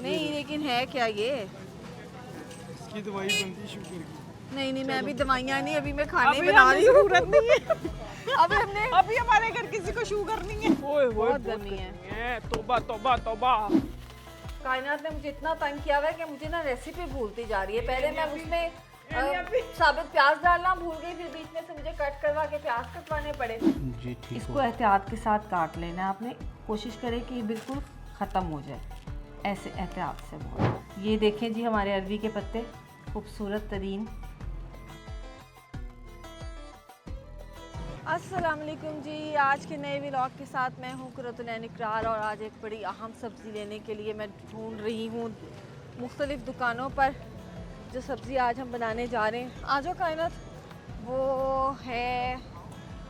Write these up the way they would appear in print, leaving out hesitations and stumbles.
नहीं लेकिन है क्या ये? इसकी दवाई बनती शुगर की। नहीं मैं अभी दवाइयाँ नहीं, अभी मैं खाने अभी बना हमें रही हूँ। जरूरत नहीं है। अभी हमने अभी हमारे घर किसी को शुगर नहीं है। ओए होए बहुत गर्मी है। तौबा तौबा तौबा। कायनात ने मुझे इतना तंग किया हुआ है कि मुझे ना रेसिपी भूलती जा रही है। पहले मैं उसमें साबित प्याज डालना भूल गई, फिर बीच में से मुझे कट करवा के प्याज कटवाने पड़े। जी ठीक इसको एहतियात के साथ काट लेना है आपने। कोशिश करें कि ये बिल्कुल ख़त्म हो जाए, ऐसे एहतियात से बहुत। ये देखें जी हमारे अरवी के पत्ते खूबसूरत तरीन। अस्सलाम वालेकुम जी, आज के नए व्लॉग के साथ मैं हूँ कुर्रतुल इकरार और आज एक बड़ी अहम सब्ज़ी लेने के लिए मैं ढूंढ रही हूँ मुख्तलिफ़ दुकानों पर जो सब्ज़ी आज हम बनाने जा रहे हैं। आज कायनात वो है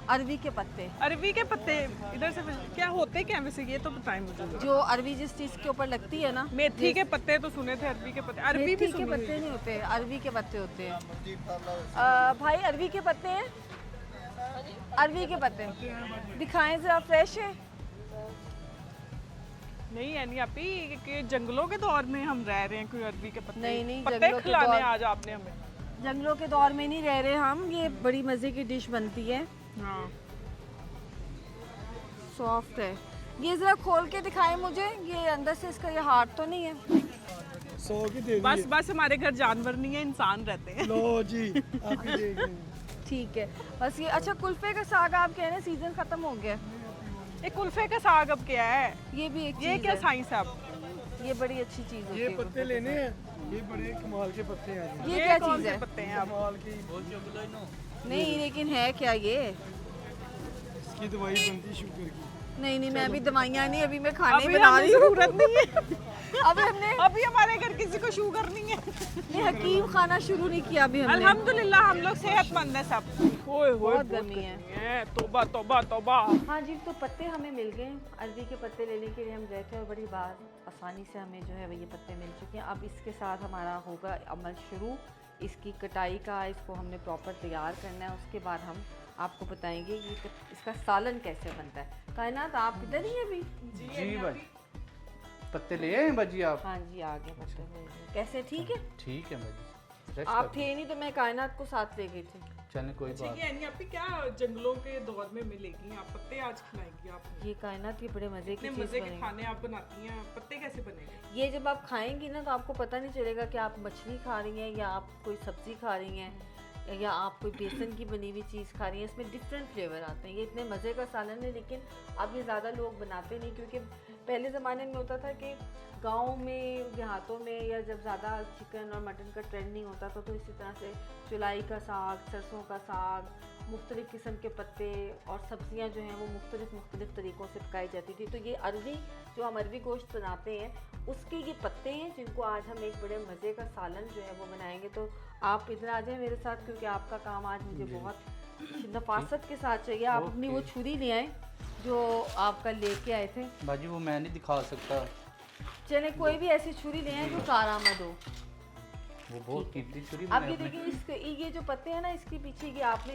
अरवी के पत्ते। अरवी के पत्ते इधर से क्या होते क्या वैसे, ये तो बताएं मुझे। जो अरवी जिस चीज़ के ऊपर लगती है ना, मेथी के पत्ते तो सुने थे, अरवी के पत्ते अरवी भी मेथी के सुनी पत्ते हुई। नहीं होते, अरवी के पत्ते होते हैं। भाई अरवी के पत्ते हैं, अरवी के पत्ते दिखाएं जरा, फ्रेश है। नहीं यानी अभी कि जंगलों के दौर में हम रह रहे हैं, कोई अरवी के पत्ते नहीं, पत्ते जंगलों के खिलाने दौर- आज आपने हमें। जंगलों के दौर में नहीं रह रहे हम। ये बड़ी मज़े की डिश बनती है, हाँ सॉफ्ट है। ये ज़रा खोल के दिखाएं मुझे, ये अंदर से इसका ये हार्ड तो नहीं है? 100 की दे बस दिए। बस हमारे घर जानवर नहीं है, इंसान रहते हैं। लो जी आप ही देख लें। ठीक है बस ये। अच्छा कुल्फे का साग आप कह रहे हैं सीजन ख़त्म हो गया? ये कुल्फे का साग अब क्या है? ये भी एक ये चीज़ क्या है। साइंस है अब? ये बड़ी अच्छी चीज़ होती ये है। पत्ते लेने हैं, ये बड़े कमाल के पत्ते हैं। ये क्या कौन चीज़ से है? पत्ते हैं अब? कमाल की नहीं लेकिन है क्या ये? इसकी दवाई बनती शुगर की। नहीं मैं अभी दवाइयाँ नहीं, अभी मैं खाने अभी बना हमें रही हूँ। जरूरत नहीं है। अभी हमने अभी हमारे घर किसी को शुगर नहीं है। ये हकीम खाना शुरू नहीं किया अभी हमने। अल्हम्दुलिल्लाह हम लोग सेहतमंद हैं सब। ओए होए बहुत गर्मी है। तौबा तौबा तौबा। हाँ जी, तो पत्ते हमें मिल गए। अरवी के पत्ते लेने के लिए हम गए थे और बड़ी बार आसानी से हमें जो है वो ये पत्ते मिल चुके हैं। अब इसके साथ हमारा होगा अमल शुरू इसकी कटाई का। इसको हमने प्रॉपर तैयार करना है, उसके बाद हम आपको बताएंगे कि इसका सालन कैसे बनता है। कायनात आप इधर ही हैं अभी? जी भाई, पत्ते ले आए बाजी आप? हाँ जी आ गए पत्ते। कैसे, ठीक है? ठीक है बाजी, फ्रेश आप कर थे नहीं तो मैं कायनात को साथ ले गई थी। दो। चलें कोई ठीक बात है यानी अभी क्या जंगलों के दौर में मिलेगी, आप पत्ते आज खिलाएंगी आप? ये कायनात की बड़े मज़े की इतने चीज़ मजे के बनेगी। खाने आप बनाती हैं, पत्ते कैसे बनेंगे? ये जब आप खाएंगी ना तो आपको पता नहीं चलेगा कि आप मछली खा रही हैं या आप कोई सब्ज़ी खा रही हैं या आप कोई बेसन की बनी हुई चीज़ खा रही हैं। इसमें डिफरेंट फ्लेवर आते हैं। ये इतने मज़े का सालन है, लेकिन अब ये ज़्यादा लोग बनाते नहीं, क्योंकि पहले ज़माने में होता था कि गाँव में देहातों में या जब ज़्यादा चिकन और मटन का ट्रेंड नहीं होता था तो इसी तरह से चुलाई का साग, सरसों का साग, मुख्तलिफ़ किस्म के पत्ते और सब्ज़ियाँ जो हैं वो मुख्तलिफ़ तरीक़ों से पकाई जाती थी। तो ये अरवी जो हम अरवी गोश्त बनाते हैं उसके ये पत्ते हैं जिनको आज हम एक बड़े मज़े का सालन जो है वो बनाएंगे। तो आप इधर आ जाएं मेरे साथ, क्योंकि आपका काम आज मुझे बहुत नफासत के साथ चाहिए। आप अपनी वो छुरी ले आए जो आपका लेके आए थे। बाजी वो मैं नहीं दिखा सकता, चले कोई भी ऐसी छुरी ले आए जो कारआमद हो। वो बहुत कीमती छुरी अब मैंने ये अपने। देखिए इसके ये जो पत्ते हैं ना, इसके पीछे ये आपने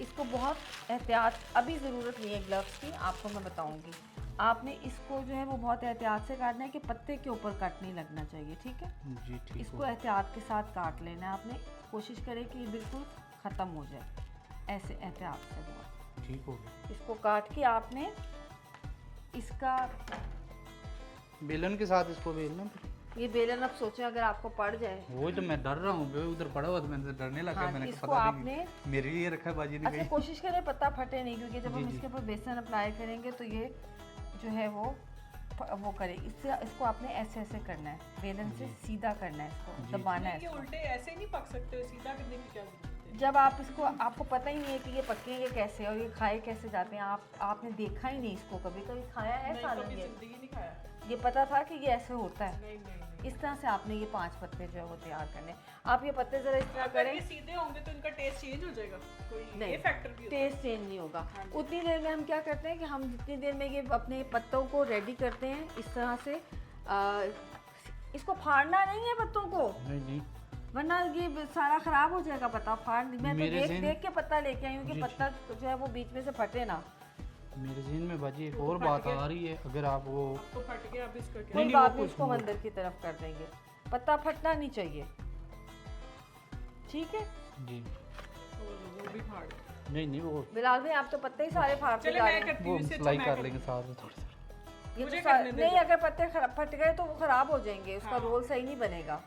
इसको बहुत एहतियात, अभी ज़रूरत नहीं है ग्लव्स की, आपको मैं बताऊंगी। आपने इसको जो है वो बहुत एहतियात से काटना है कि पत्ते के ऊपर कट नहीं लगना चाहिए, ठीक है? जी ठीक इसको है। एहतियात के साथ काट लेना है आपने। कोशिश करें कि ये बिल्कुल ख़त्म हो जाए, ऐसे एहतियात से बहुत। ठीक हो गया। इसको काट के आपने इसका बेलन के साथ इसको बेलना फिर। ये बेलन, अब सोचें अगर आपको पड़ जाए। वही तो मैं डर रहा हूँ, उधर पड़ा हुआ तो मैंने डरने लगा। हाँ, मैंने कहा इसको पता आपने नहीं मेरे लिए रखा है बाजी ने अच्छा कहीं। कोशिश करें पत्ता फटे नहीं, क्योंकि जब जी, हम जी। इसके ऊपर बेसन अप्लाई करेंगे तो ये जो है वो करे। इसको आपने ऐसे ऐसे करना है, बेलन से सीधा करना है, इसको जी, दबाना है ये इसको। उल्टे ऐसे नहीं पक सकते, सीधा करने की क्या जरूरत है? जब आप इसको, आपको पता ही नहीं है कि ये पकेंगे कैसे और ये खाए कैसे जाते हैं। आपने देखा ही नहीं इसको, कभी खाया है नहीं, सालन? कभी ये जिंदगी नहीं खाया। ये पता था कि ये ऐसे होता है। नहीं इस तरह से आपने ये 5 पत्ते जो है वो तैयार करने। आप ये पत्ते ज़रा इस तरह अगर करें, ये सीधे होंगे तो इनका टेस्ट चेंज हो जाएगा, कोई नहीं, ये फैक्टर भी होता है। टेस्ट चेंज नहीं होगा। हाँ जी। उतनी देर में हम क्या करते हैं कि हम जितनी देर में ये अपने पत्तों को रेडी करते हैं इस तरह से, इसको फाड़ना नहीं है पत्तों को, नहीं वरना ये सारा ख़राब हो जाएगा पत्ता। फाड़ मैं तो मेरे देख ज़हन- देख के पत्ता लेके आई हूँ कि जी, पत्ता जो है वो बीच में से फटे ना। मेरे जहन में बाजी एक वो तो और फट बात गया। आ रही है, अगर आप वो तो फट गया अब इसका क्या? कोई नहीं, बात वो नहीं, कुछ इसको हम नहीं। अंदर की तरफ कर देंगे, पत्ता फटना नहीं चाहिए, ठीक है। जी वो भी फाड़ गया। नहीं वो बिलाल भाई आप तो पत्ते ही सारे फाड़ के चले जा मैं रहे हैं। करती वो हूँ इससे, सिलाई मैं कर करती लेंगे साथ में थोड़ा सा। ये मुझे तो करने दे नहीं, दो। अगर पत्ते फट गए तो वो खराब हो जाएंगे, उसका हाँ। रोल सही नहीं बनेगा।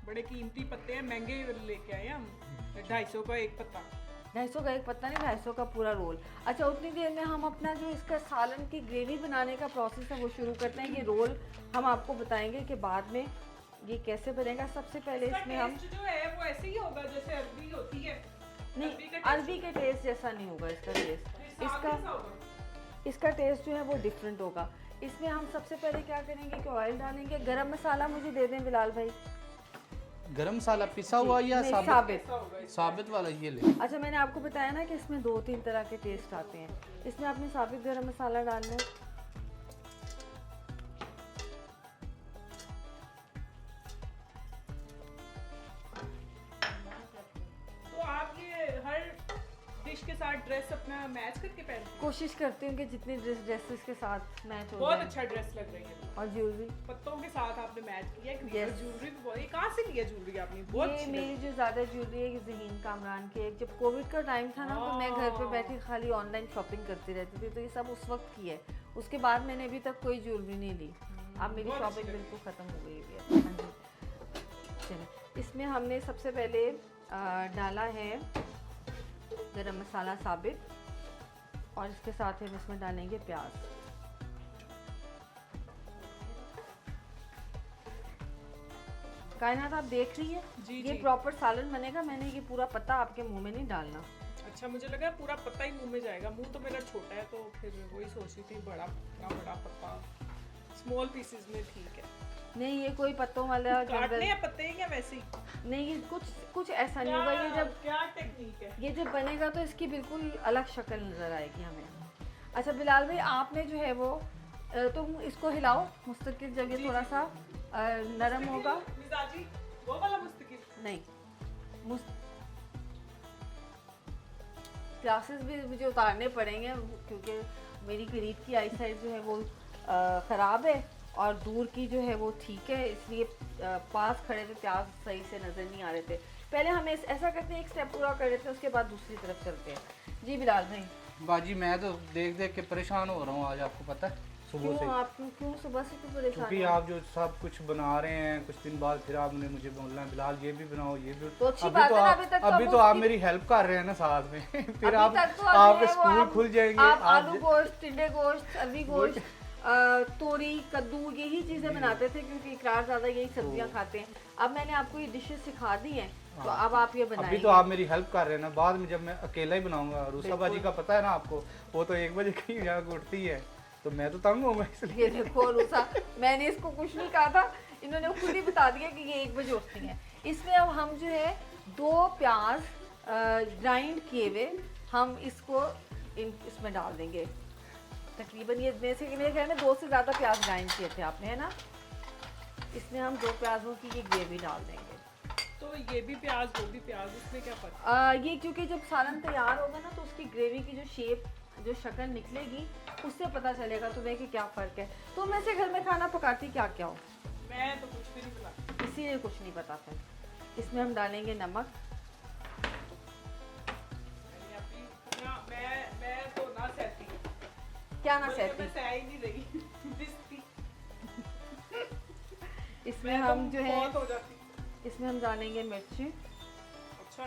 बड़े कीमती पत्ते हैं, महंगे लेके आए हम, 250 का एक पत्ता। 250 का एक पत्ता नहीं, 250 का पूरा रोल। अच्छा, उतनी देर में हम अपना जो इसका सालन की ग्रेवी बनाने का प्रोसेस है वो शुरू करते हैं। ये रोल हम आपको बताएंगे कि बाद में ये कैसे बनेगा। सबसे पहले इसका इसमें हम टेस्ट जो है वो ऐसे ही होगा जैसे अरबी होती है। नहीं, अरबी का अरबी के टेस्ट जैसा नहीं होगा इसका टेस्ट। साग इसका जैसा होगा। इसका टेस्ट जो है वो डिफरेंट होगा। इसमें हम सबसे पहले क्या करेंगे कि ऑयल डालेंगे। गरम मसाला मुझे दे दें बिलाल भाई। गरम मसाला पिसा हुआ या नहीं, साबित? साबित। ऐसा होगा इसका। साबित वाला ये ले। अच्छा, मैंने आपको बताया ना कि इसमें 2-3 तरह के टेस्ट आते हैं। इसमें आपने साबित गरम मसाला डालना है। तो आप ये हर डिश के साथ ड्रेस अपना मैच करके पहनते हैं? कोशिश करती हूँ कि जितनी ड्रेसेस के साथ मैच हो बहुत जाए। अच्छा ड्रेस लग रही है। और ज्वेलरी, पत्तों के साथ आपने मैच किया क्योंकि Yes. ज्वेलरी भी बहुत, ये कहाँ से लिया ज्वेलरी आपने? बहुत ये अच्छी मेरी लगी। जो ज़्यादा ज्वेलरी है ये ज़हीन कामरान की है। जब कोविड का टाइम था ना तो मैं घर पे बैठी खाली ऑनलाइन शॉपिंग करती रहती थी, तो ये सब उस वक्त की है। उसके बाद मैंने अभी तक कोई ज्वेलरी नहीं ली। अब मेरी बहुत शॉपिंग अच्छी बिल्कुल ख़त्म हो गई है। हाँ जी, चलिए। इसमें हमने सबसे पहले डाला है गरम मसाला साबित, और इसके साथ हम इसमें डालेंगे प्याज। कायनात आप देख रही है, जी, ये जी। प्रॉपर सालन बनेगा। मैंने ये पूरा पत्ता आपके मुंह में नहीं डालना। अच्छा, मुझे लगा पूरा पत्ता ही मुंह में जाएगा। मुंह तो मेरा छोटा है, तो फिर वही सोच रही थी बड़ा इतना बड़ा पत्ता स्मॉल पीसेस में ठीक है। नहीं, ये कोई पत्तों वाला काटने जंगल हैं पत्ते या वैसे ही? नहीं, ये कुछ ऐसा नहीं होगा। ये जब क्या टेक्निक है? ये जब बनेगा तो इसकी बिल्कुल अलग शक्ल नज़र आएगी हमें। अच्छा बिलाल भाई, आपने जो है वो तुम इसको हिलाओ मुस्तकिल। जब ये थोड़ा सा नरम होगा, मिजाजी वो वाला मुस्तकिल। नहीं ग्लासेस भी मुझे उतारने पड़ेंगे क्योंकि मेरी करीब की आई साइड जो है वो ख़राब है और दूर की जो है वो ठीक है, इसलिए पास खड़े थे प्याज सही से नज़र नहीं आ रहे थे। पहले हम ऐसा करते हैं, एक स्टेप पूरा कर लेते हैं, उसके बाद दूसरी तरफ चलते हैं। जी बिलाल भाई। बाजी मैं तो देख देख के परेशान हो रहा हूँ आज, आपको पता है सुबह से। क्यों आप क्यों सुबह से क्यों परेशान क्योंकि हैं? आप जो सब कुछ बना रहे हैं, कुछ दिन बाद फिर आपने मुझे बोलना है बिलाल ये भी बनाओ ये भी। तो अच्छी बात है ना, अभी तक तो अभी अब तो आप उसकी- मेरी हेल्प कर रहे हैं ना साथ में फिर अभी आप तक तो अभी आपके है वो स्कूल आप- खुल जाएंगे। आप आप आलू गोश्त, टिंडे गोश्त, अरबी गोश्त, तोरी, कद्दू, यही चीजें बनाते थे क्योंकि इकरार ज्यादा यही सब्जियां खाते हैं। अब मैंने आपको ये डिशेस सिखा दी हैं, तो अब आप ये अभी बनाएंगे। तो आप मेरी हेल्प कर रहे हैं ना, बाद में जब मैं अकेला ही बनाऊंगा। रूसा बाजी का पता है ना आपको, वो तो 1 बजे कहीं जाकर उठती है, तो मैं तो तंग होऊंगा इसलिए। ये देखो रूसा, मैंने इसको कुछ नहीं कहा था, इन्होंने खुद ही बता दिया कि ये 1 बजे उठती हैं। इसमें अब हम जो है 2 प्याज ग्राइंड किए हुए हम इसको इसमें डाल देंगे। तकरीबन ये मेरे ख्याल में 2 से ज़्यादा प्याज ग्राइंड किए थे आपने, है ना। इसमें हम 2 प्याजों की ये ग्रेवी डाल देंगे। तो ये भी प्याज वो भी प्याज, इसमें क्या फर्क? ये क्योंकि जब सालन तैयार होगा ना तो उसकी ग्रेवी की जो शेप, जो शक्ल निकलेगी, उससे पता चलेगा तुम्हें कि क्या फ़र्क है। तुम ऐसे घर में खाना पकाती क्या क्या हो? मैं तो कुछ भी नहीं बनाती। इसीलिए कुछ नहीं पता था। इसमें हम डालेंगे नमक। मैंने अपनी मैं तो ना सहती, क्या ना बल्कि सहती, मैं सह ही नहीं रही दिसती। इसमें मैं हम तो जो है बहुत हो जाती। इसमें हम डालेंगे मिर्ची। अच्छा,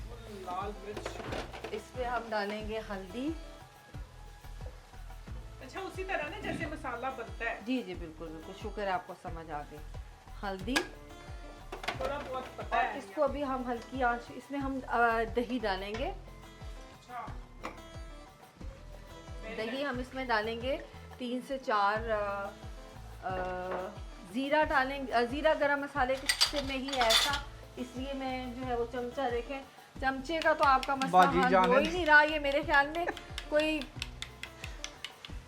वो लाल मिर्च। इसमें हम डालेंगे हल्दी। अच्छा, उसी तरह ना जैसे मसाला बनता है। जी जी बिल्कुल बिल्कुल, शुक्र है आपको समझ आ गई। हल्दी, थोड़ा बहुत पता और है। इसको अभी हम हल्की आंच, इसमें हम दही डालेंगे। अच्छा, दही हम इसमें डालेंगे 3 से 4 ज़ीरा डालेंगे। ज़ीरा गरम मसाले से में ही ऐसा, इसलिए मैं जो है वो चमचा, देखें चमचे का तो आपका मसला बाजी हल जाने- हो ही नहीं रहा। ये मेरे ख्याल में कोई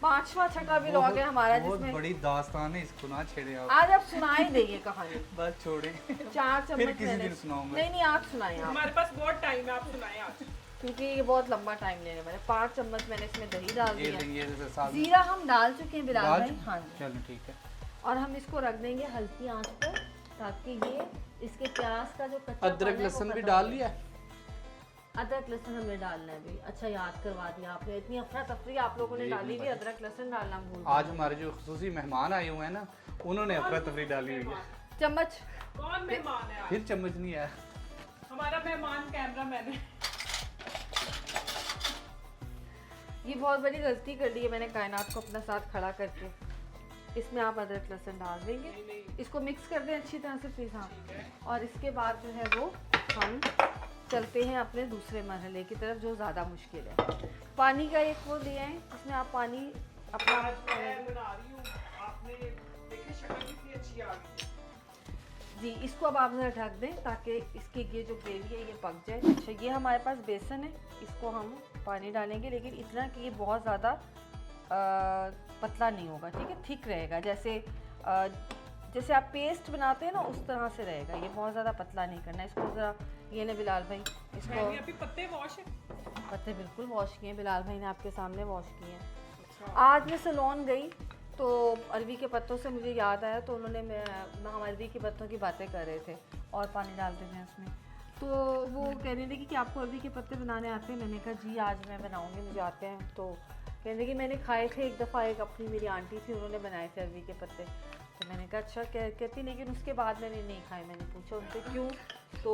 5वां छठा भी लॉग है हमारा, बहुत जिसमें बड़ी दास्तान है, इसको ना छेड़े आप, आज आप सुनाई देंगे कहानी। बस छोड़े। 4 चम्मच किसी मैंने- दिन सुनाऊंगा। नहीं नहीं, आप सुनाएं आप। हमारे पास बहुत टाइम है, आप सुनाएं आज। क्योंकि ये बहुत लंबा टाइम लेने वाला है। 5 चम्मच मैंने इसमें दही डाल ये दिया। लेंगे जैसे साथ में। जीरा हम डाल चुके हैं बिलाल डाल भाई। चुके? हाँ जी। चलो ठीक है। और हम इसको रख देंगे हल्की आंच पर, ताकि ये इसके प्याज का जो कच्चा अदरक लहसुन भी डाल लिया है? अदरक लहसुन हमें डालना है भाई। अच्छा याद करवा दिया आपने, इतनी अफरा तफरी आप लोगों ने डाली हुई, अदरक लहसुन डालना भूल गए। आज हमारे जो खुसूसी मेहमान आए हुए हैं ना, उन्होंने अफरा तफरी डाली हुई है। चम्मच कौन मेहमान है आज? फिर चम्मच नहीं आया। हमारा मेहमान कैमरामैन है। ये बहुत बड़ी गलती कर ली है मैंने कायनात को अपना साथ खड़ा करके। इसमें आप अदरक लहसुन डाल देंगे, इसको मिक्स कर दें अच्छी तरह से प्लीज़। हाँ, और इसके बाद जो है वो हम चलते हैं अपने दूसरे मरहले की तरफ, जो ज़्यादा मुश्किल है। पानी का एक वो दिया है, इसमें आप पानी अपना आज मैं बना रही हूँ, आपने देखिए शक्ल कितनी अच्छी आ गई है। जी। इसको अब आप ज़रा ढक दें ताकि इसकी ये जो ग्रेवी है ये पक जाए। अच्छा, ये हमारे पास बेसन है, इसको हम पानी डालेंगे, लेकिन इतना कि ये बहुत ज़्यादा पतला नहीं होगा, ठीक है, थिक रहेगा। जैसे आप पेस्ट बनाते हैं ना, उस तरह से रहेगा। ये बहुत ज़्यादा पतला नहीं करना। इसको ज़रा ये ने बिलाल भाई, इसको मैंने अभी पत्ते वॉश है। पत्ते बिल्कुल वॉश किए हैं, बिलाल भाई ने आपके सामने वॉश किए हैं। अच्छा। आज मैं सलोन गई तो अरवी के पत्तों से मुझे याद आया, तो उन्होंने हम अरवी के पत्तों की बातें कर रहे थे और पानी डालते थे उसमें, तो वो कहने लगी कि आपको अरवी के पत्ते बनाने आते हैं। मैंने कहा जी आज मैं बनाऊंगी, मुझे आते हैं। तो कहने लगी मैंने खाए थे एक दफ़ा, एक अपनी मेरी आंटी थी, उन्होंने बनाए थे अरवी के पत्ते। तो मैंने कहा अच्छा, कहती लेकिन उसके बाद मैंने नहीं खाए। मैंने पूछा उनसे क्यों, तो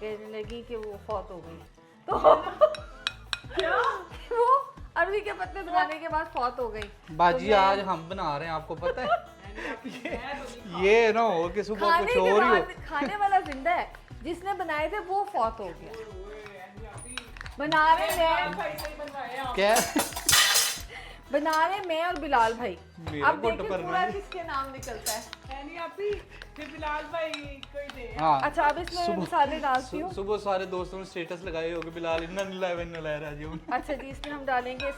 कहने लगी कि वो फौत हो गई। तो क्या? वो अरवी के पत्ते बनाने के बाद फौत हो गई। बाजी तो मैं- आज हम बना रहे हैं, आपको पता है? मैं तो नहीं ये ना हो कि सुबह खाने कुछ के और ही हो। बाद खाने वाला जिंदा है, जिसने बनाए थे वो फौत हो गया। ओए, ऐनी अभी बना रहे मैं भाई सही बनवाए आप। क्या? बना रहे मैं और बिलाल भाई। मेरा अब घुट देखिए भरना पूरा है। किसके नाम निकलता है। ऐनी अभी फिर बिलाल भाई कोई दे। हाँ। अच्छा, अब इसमें मैं मसाले डालती हूँ। सुबह सारे दोस्तों ने स्टेटस लगाए होगे बिलाल इन्ना नहीं लाया राजी हूँ। अच्छा जी, इसमें हम डालेंगे ये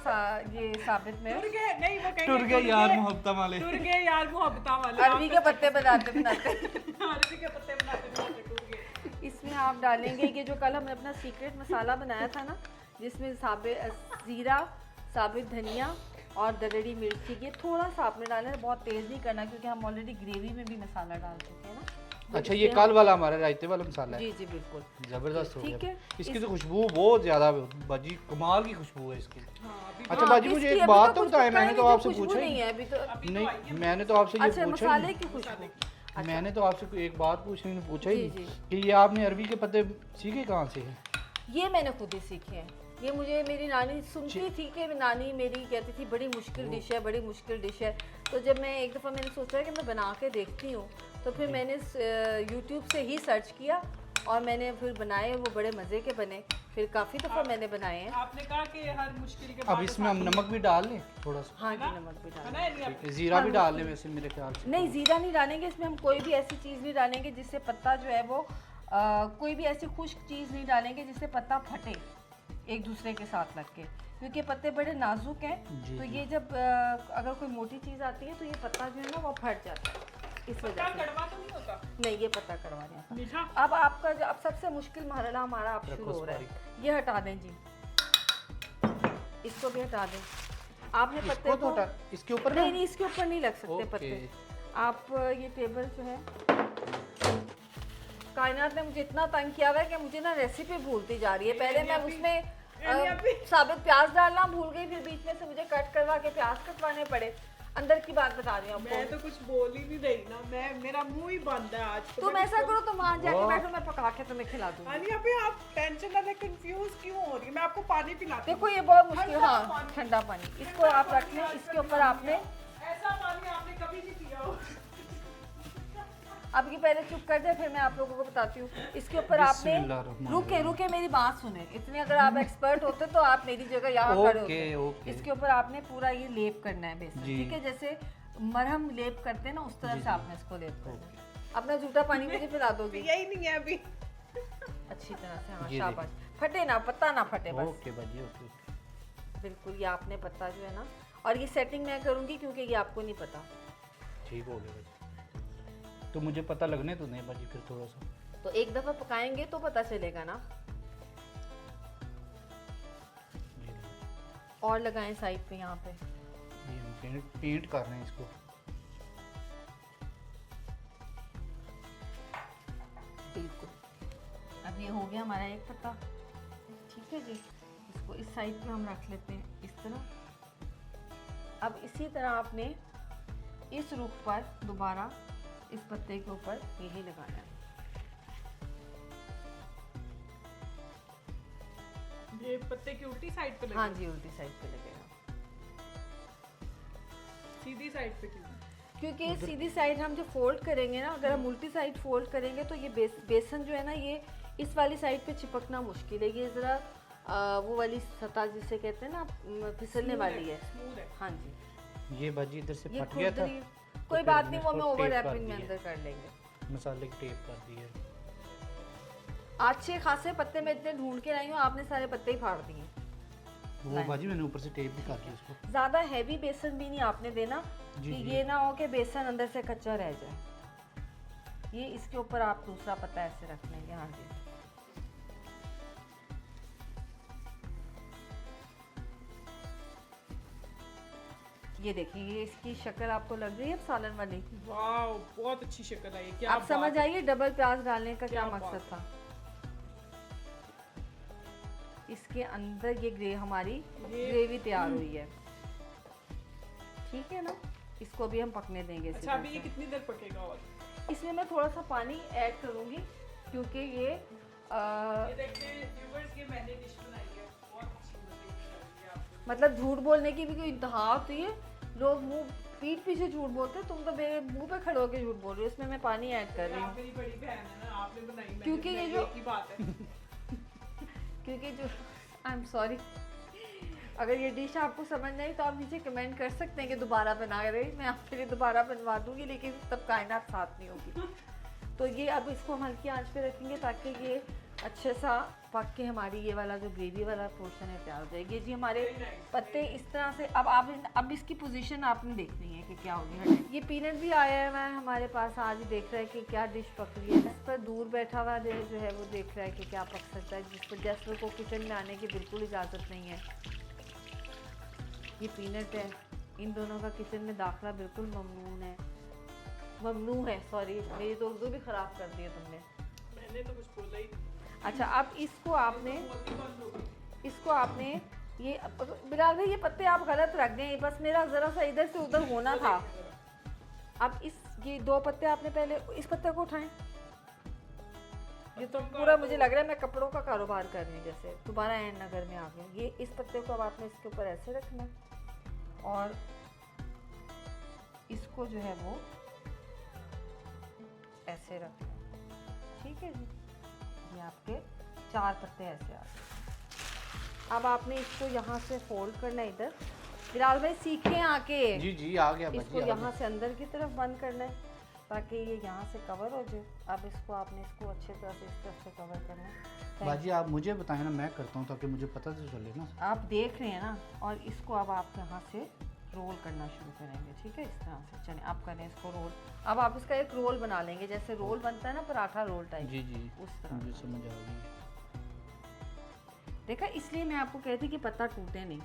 साबित टुर मिर्च। गए नहीं, वो कहेंगे टुर गए यार मोहब्बत वाले। टुर गए यार मोहब्बता वाले। अरवी के पत्ते बनाते बनाते अरवी के पत्ते बनाते बनाते टुर गए। इसमें आप डालेंगे ये जो कल हमने अपना सीक्रेट मसाला बनाया था ना, जिसमें जीरा, साबित धनिया और दरड़ी मिर्ची, ये थोड़ा सा आपने डालना है, बहुत तेज़ नहीं करना क्योंकि हम ऑलरेडी ग्रेवी में भी मसाला डाल चुके हैं ना। अच्छा, ये कल वाला हमारा रायते वाला मसाला है। जी जी बिल्कुल जबरदस्त हो ठीक गया। है। इसकी तो खुशबू बहुत ज्यादा बाजी, कमाल की खुशबू है इसकी। हाँ, अभी अच्छा हाँ, बाजी, किसकी? मुझे एक अभी बात तो कुछ बताएं, पता मैंने ही तो नहीं, आपसे खुशबू पूछा नहीं ही है अभी तो। अभी तो आई है। नहीं, मैंने तो आपसे ये अच्छा, पूछा मसाले ही की खुशबू। नहीं। मैंने तो आपसे एक बात पूछनी ने पूछा ही जी, नहीं कि ये आपने अरबी के पत्ते सीखे कहाँ से हैं? ये मैंने खुद ही सीखे हैं। ये मुझे मेरी नानी सुनती थी कि नानी मेरी कहती थी बड़ी मुश्किल डिश है, बड़ी मुश्किल डिश है। तो जब मैं एक दफ़ा मैंने सोचा कि मैं बना के देखती हूँ, तो फिर मैंने यूट्यूब से ही सर्च किया और मैंने फिर बनाए, वो बड़े मज़े के बने। फिर काफ़ी दफ़ा मैंने बनाए हैं। आपने कहा कि हर मुश्किल के अब बाद इसमें हम नमक भी डाल लें थोड़ा सा? हाँ जी, नमक भी है डालें। ना ऐनी अभी? जीरा भी डाल लें वैसे मेरे ख्याल से। नहीं, ज़ीरा नहीं डालेंगे इसमें, हम कोई भी ऐसी चीज़ नहीं डालेंगे जिससे पत्ता जो है वो कोई भी ऐसी खुश्क चीज़ नहीं डालेंगे जिससे पत्ता फटे एक दूसरे के साथ लग के, क्योंकि पत्ते बड़े नाजुक हैं। जी, तो जी। ये जब अगर कोई मोटी चीज़ आती है तो ये पत्ता जो है ना वो फट जाता है, इस क्या वजह से। कड़वा तो नहीं होता? नहीं, ये पत्ता कड़वा नहीं आता। मीठा? अब आपका जो अब सबसे मुश्किल मरहला हमारा अब शुरू हो रहा है। ये हटा दें जी, इसको भी हटा दें। आपने पत्ते इसको तो को हटा, इसके ऊपर नहीं नहीं, इसके ऊपर नहीं लग सकते ओके। पत्ते। आप ये टेबल जो है, कायनात ने मुझे इतना तंग किया हुआ है कि मुझे ना रेसिपी भूलती जा रही है। पहले मैं उसमें साबित प्याज डालना भूल गई, फिर बीच में से मुझे कट करवा के प्याज कटवाने पड़े। अंदर की बात बता रही हूँ मैं आपको। तो कुछ बोल ही नहीं रही ना, मेरा मुंह ही बंद है आज। तुम मैं ऐसा कुछ करो, तुम वहाँ जाके बैठो, मैं पका के तुम्हें खिला दूँगी। अरे अभी आप टेंशन ना ले, कंफ्यूज क्यों हो रही है? मैं आपको पानी पिलाती हूँ। देखो ये बहुत मुश्किल, ठंडा हाँ पानी। ठंडा पानी, इसको आप रख लें। इसके ऊपर आपने ऐसा पानी आपने कभी नहीं पिया हो। अब ये पहले चुप कर जाए, फिर मैं आप लोगों को बताती हूँ। इसके ऊपर आपने बिस्मिल्लाहिर्रहमानिर्रहीम। रुके मेरी बात सुने, इतने अगर आप एक्सपर्ट होते तो आप मेरी जगह यहाँ खड़े होते। ओके। इसके ऊपर आपने पूरा ये लेप करना है बेसन, जी। ठीक है, जैसे मरहम लेप करते हैं ना, उस तरह जी, से जी। आपने इसको लेप करना है। अपना जूठा पानी मुझे पिला दोगे पिया ही नहीं है अभी। अच्छी तरह से? हाँ, ये शाबाश। फटे ना, पत्ता ना फटे बस। ओके बाजी, ओके। बिल्कुल, ये आपने पत्ता जो है ना, और ये सेटिंग मैं करूँगी क्योंकि ये आपको नहीं पता। ठीक हो गया बाजी, तो मुझे पता लगने तो नहीं बाजी फिर थोड़ा सा। तो एक दफ़ा पकाएंगे तो पता चलेगा ना। और लगाएं साइड पे यहाँ पे। ये हम पेंट कर रहे हैं इसको। बिल्कुल। अब ये हो गया हमारा एक पत्ता, ठीक है जी। इसको इस साइड पे हम रख लेते हैं इस तरह। अब इसी तरह आपने इस रुख पर दोबारा इस पत्ते के ऊपर यही लगाना है। ये पत्ते की उल्टी साइड पे हाँ लगेगा? जी, उल्टी साइड पे लगेगा। सीधी साइड पे क्यों? क्योंकि सीधी साइड हम जो फोल्ड करेंगे ना, अगर हम उल्टी साइड फोल्ड करेंगे तो ये बेसन जो है ना, ये इस वाली साइड पे चिपकना मुश्किल है। ये ज़रा वो वाली सतह जिसे कहते हैं ना फिसलने वाली है। स्मूथ है। हाँ जी, ये बाजी इधर से ये फट गया था, खुरदरी कोई फिर बात हमने नहीं, वो इसको हम ओवर टेप कर रैपिंग में दिया। अंदर कर लेंगे। मसाले की टेप कर दी है। अच्छे खासे पत्ते मैं इतने ढूंढ के लाई हूँ, आपने सारे पत्ते ही फाड़ दिए। वो बाजी मैंने ऊपर से टेप भी कर दी उसको। ज़्यादा हैवी बेसन भी नहीं आपने देना जी, कि जी। ये ना हो कि बेसन अंदर से कच्चा रह जाए। ये इसके ऊपर आप दूसरा पत्ता ऐसे रख लेंगे। हाँ जी, ये देखिए, ये इसकी शक्ल आपको लग रही है सालन वाली। वाओ, बहुत अच्छी शक्ल आई है। क्या आप समझ बात है। आइए डबल प्याज डालने का क्या क्या मकसद बात था। इसके अंदर ये हमारी ये- ग्रेवी तैयार हुई है, ठीक है ना। इसको भी हम पकने देंगे इसी अच्छा, अभी तरह ये से। कितनी देर पकेगा? और इसमें मैं थोड़ा सा पानी ऐड करूंगी क्योंकि ये ये देखिए व्यूअर्स, ये मैंने डिश बनाई है, बहुत अच्छी बनाई है आपने। मतलब झूठ बोलने की भी कोई इंतहा होती है। लोग मुंह पीठ पीछे झूठ बोलते हैं, तुम तो मेरे मुंह पे खड़े होकर झूठ बोल रही हो। इसमें मैं पानी ऐड कर रही आप हूँ मेरी बड़ी बहन है ना, आपने बनाई, मैंने क्योंकि ये बनाई, जो- एक ही बात है। क्योंकि जो आई एम सॉरी, अगर ये डिश आपको समझ नहीं तो आप नीचे कमेंट कर सकते हैं कि दोबारा बना रहे, मैं आपके लिए दोबारा बनवा दूंगी, लेकिन तब कायनात साथ नहीं होगी। तो ये अब इसको हम हल्की आंच पे रखेंगे ताकि ये अच्छे सा पक के हमारी ये वाला जो ग्रेवी वाला पोर्शन है तैयार हो जाएगी। ये जी हमारे पत्ते इस तरह से। अब इसकी पोजीशन आपने देखनी है कि क्या होगी। ये पीनट भी आया है हमारे पास, आज ही देख रहा है कि क्या डिश पक रही है। इस पर दूर बैठा हुआ जो है वो देख रहा है कि क्या पक सकता है, जिस पर जैसर को किचन में आने की बिल्कुल इजाज़त नहीं है। ये पीनट है, इन दोनों का किचन में दाखिला बिल्कुल ममनू है। सॉरी, मेरी तो उर्दू भी ख़राब कर दी है तुमने। मैंने तो कुछ बोला ही नहीं। अच्छा, अब इसको आपने बहुत ही बंद हो गई। ये बिलाल भाई, ये पत्ते आप गलत रख गए, बस मेरा ज़रा सा इधर से उधर होना था। अब ये 2 पत्ते आपने पहले इस पत्ते को उठाएं। ये तो पूरा मुझे लग रहा है मैं कपड़ों का कारोबार कर रही हूँ, जैसे दोबारा एंड नगर में आ गया। ये इस पत्ते को अब आपने इसके ऊपर ऐसे रखना है और इसको जो है वो ऐसे रखना है, ठीक है जी। ये आपके 4 पत्ते ऐसे आ गए। अब आपने इसको यहाँ से फोल्ड करना है इधर। बिलाल भाई सीखें आके, जी जी, आ गया इसको बाजी, आ यहाँ गया। से अंदर की तरफ बंद करना है ताकि ये यहाँ से कवर हो जाए। अब इसको आपने इसको अच्छे तरह से इस तरफ से कवर करना है। बाजी आप मुझे बताएं ना, मैं करता हूँ ताकि मुझे पता तो चले ना। आप देख रहे हैं ना, और इसको अब आप यहाँ से रोल करना शुरू करेंगे, ठीक है। इस तरह से चलें, आप करें इसको रोल। अब आप इसका एक रोल बना लेंगे, जैसे रोल बनता है ना पराठा रोल टाइप, जी जी, उस तरह। मुझे समझ आ गई। देखा, इसलिए मैं आपको कहती कि पत्ता टूटे नहीं,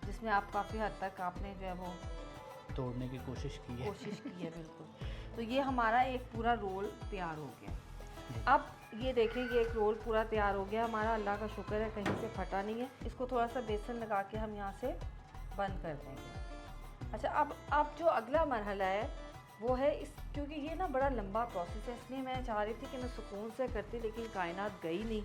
जिसमें आप काफ़ी हद तक आपने जो है वो तोड़ने की कोशिश की है। कोशिश की है, बिल्कुल। तो ये हमारा एक पूरा रोल तैयार हो गया। अब ये देखें, ये एक रोल पूरा तैयार हो गया हमारा। अल्लाह का शुक्र है कहीं से फटा नहीं है। इसको थोड़ा सा बेसन लगा के हम यहाँ से बंद कर देंगे। अच्छा, अब जो अगला मरहला है वो है क्योंकि ये ना बड़ा लंबा प्रोसेस है, इसलिए मैं चाह रही थी कि मैं सुकून से करती, लेकिन कायनात गई नहीं,